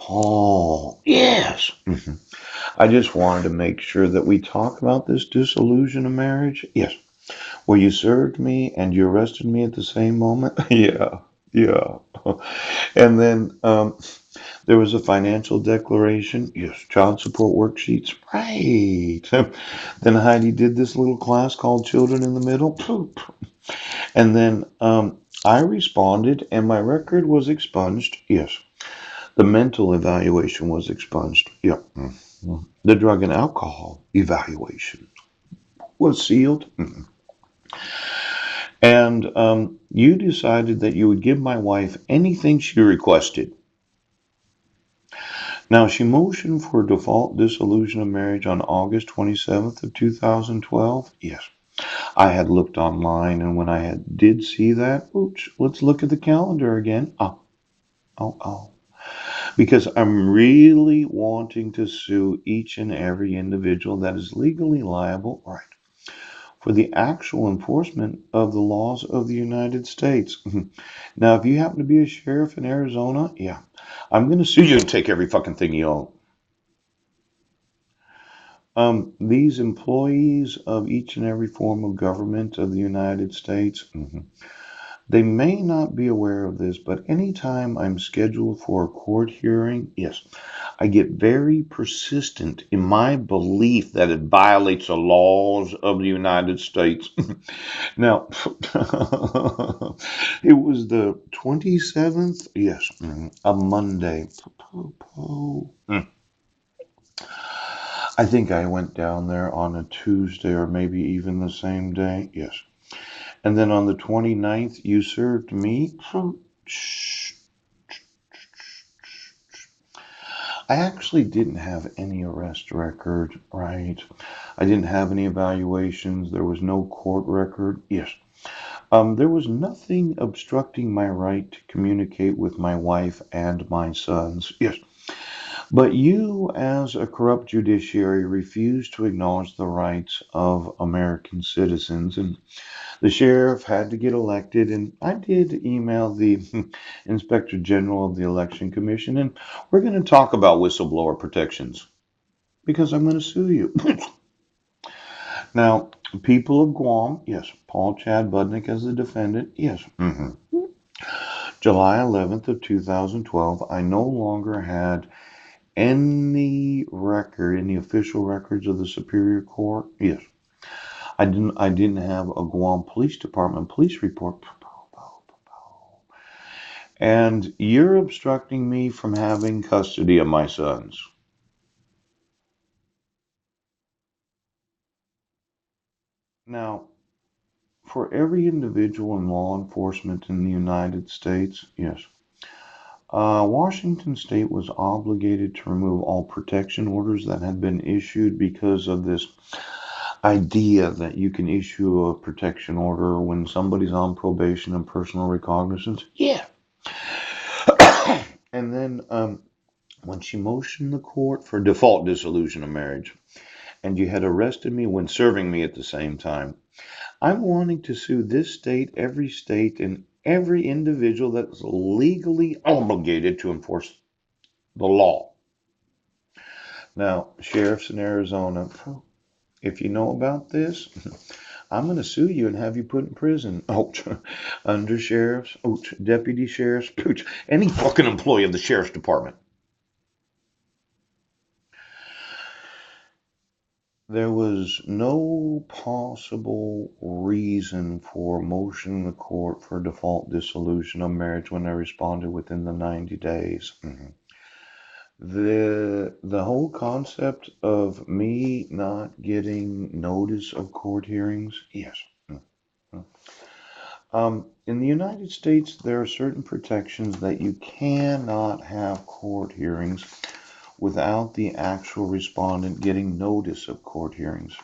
Paul. Yes. I just wanted to make sure that we talk about this dissolution of marriage. Yes. Well, you served me and you arrested me at the same moment. Yeah. Yeah. And then there was a financial declaration. Yes. Child support worksheets. Right. Then Heidi did this little class called Children in the Middle. Poop. And then I responded and my record was expunged. Yes. The mental evaluation was expunged. Yep. The drug and alcohol evaluation was sealed. And you decided that you would give my wife anything she requested. Now, she motioned for default dissolution of marriage on August 27th of 2012. Yes. I had looked online, and when did see that, oops, let's look at the calendar again. Oh. Because I'm really wanting to sue each and every individual that is legally liable, right, for the actual enforcement of the laws of the United States. Now, if you happen to be a sheriff in Arizona, yeah, I'm going to sue you and take every fucking thing you own. These employees of each and every form of government of the United States, they may not be aware of this, but anytime I'm scheduled for a court hearing, yes, I get very persistent in my belief that it violates the laws of the United States. Now, it was the 27th, yes, a Monday. I think I went down there on a Tuesday or maybe even the same day, yes. And then on the 29th, you served me. I actually didn't have any arrest record, right? I didn't have any evaluations. There was no court record. Yes. There was nothing obstructing my right to communicate with my wife and my sons. Yes. But you, as a corrupt judiciary, refused to acknowledge the rights of American citizens. And the sheriff had to get elected, and I did email the Inspector General of the Election Commission, and we're going to talk about whistleblower protections because I'm going to sue you. Now, people of Guam, yes, Paul Chad Budnick as the defendant, yes. July 11th of 2012, I no longer had any record, any official records of the Superior Court, yes. I didn't have a Guam Police Department police report. And you're obstructing me from having custody of my sons. Now, for every individual in law enforcement in the United States, yes, Washington State was obligated to remove all protection orders that had been issued because of this idea that you can issue a protection order when somebody's on probation and personal recognizance. Yeah. And then when she motioned the court for default dissolution of marriage, and you had arrested me when serving me at the same time, I'm wanting to sue this state, and every individual that is legally obligated to enforce the law. Now, sheriffs in Arizona, if you know about this, I'm going to sue you and have you put in prison. Oh, under sheriffs, deputy sheriffs, any fucking employee of the sheriff's department. There was no possible reason for motion in the court for default dissolution of marriage when I responded within the 90 days. The whole concept of me not getting notice of court hearings, yes. In the United States, there are certain protections that you cannot have court hearings without the actual respondent getting notice of court hearings.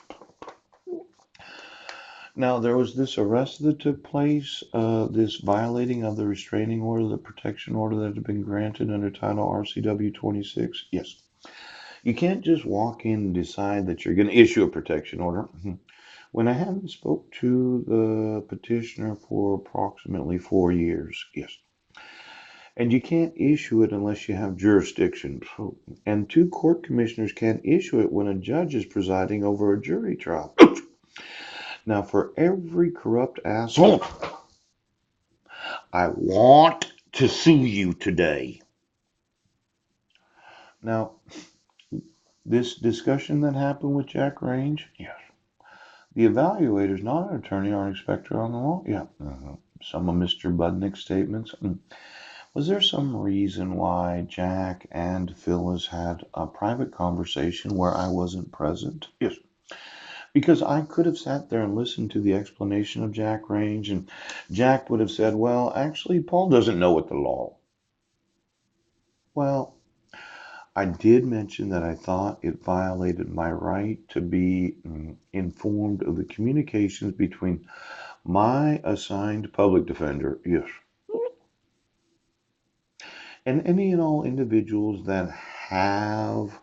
Now, there was this arrest that took place, this violating of the restraining order, the protection order that had been granted under Title RCW 26. Yes. You can't just walk in and decide that you're going to issue a protection order. When I haven't spoke to the petitioner for approximately 4 years. Yes. And you can't issue it unless you have jurisdiction. And two court commissioners can't issue it when a judge is presiding over a jury trial. Now, for every corrupt asshole, I want to sue you today. Now, this discussion that happened with Jack Range, yes. The evaluator's not an attorney or an inspector on the law. Yeah. Some of Mr. Budnick's statements. Was there some reason why Jack and Phyllis had a private conversation where I wasn't present? Yes. Because I could have sat there and listened to the explanation of Jack Range, and Jack would have said, well, actually, Paul doesn't know what the law. Well, I did mention that I thought it violated my right to be informed of the communications between my assigned public defender, yes, and any and all individuals that have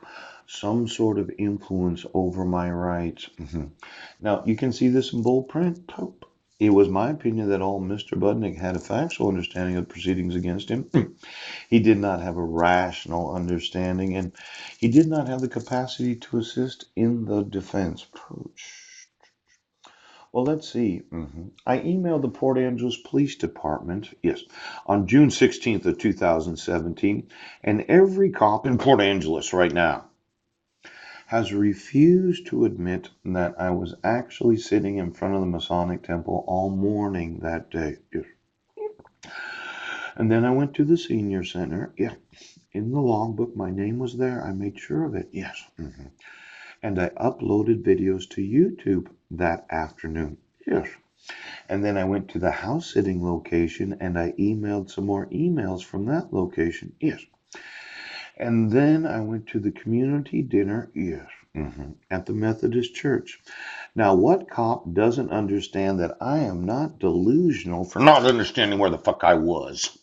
some sort of influence over my rights. Now, you can see this in bold print. It was my opinion that all Mr. Budnick had a factual understanding of the proceedings against him. He did not have a rational understanding, and he did not have the capacity to assist in the defense. Well, let's see. I emailed the Port Angeles Police Department, yes, on June 16th of 2017, and every cop in Port Angeles right now has refused to admit that I was actually sitting in front of the Masonic Temple all morning that day. Yes. And then I went to the senior center. Yeah. In the logbook, my name was there. I made sure of it. Yes. And I uploaded videos to YouTube that afternoon. Yes. And then I went to the house sitting location and I emailed some more emails from that location. Yes. And then I went to the community dinner. Yes. At the Methodist Church. Now, what cop doesn't understand that I am not delusional for not understanding where the fuck I was?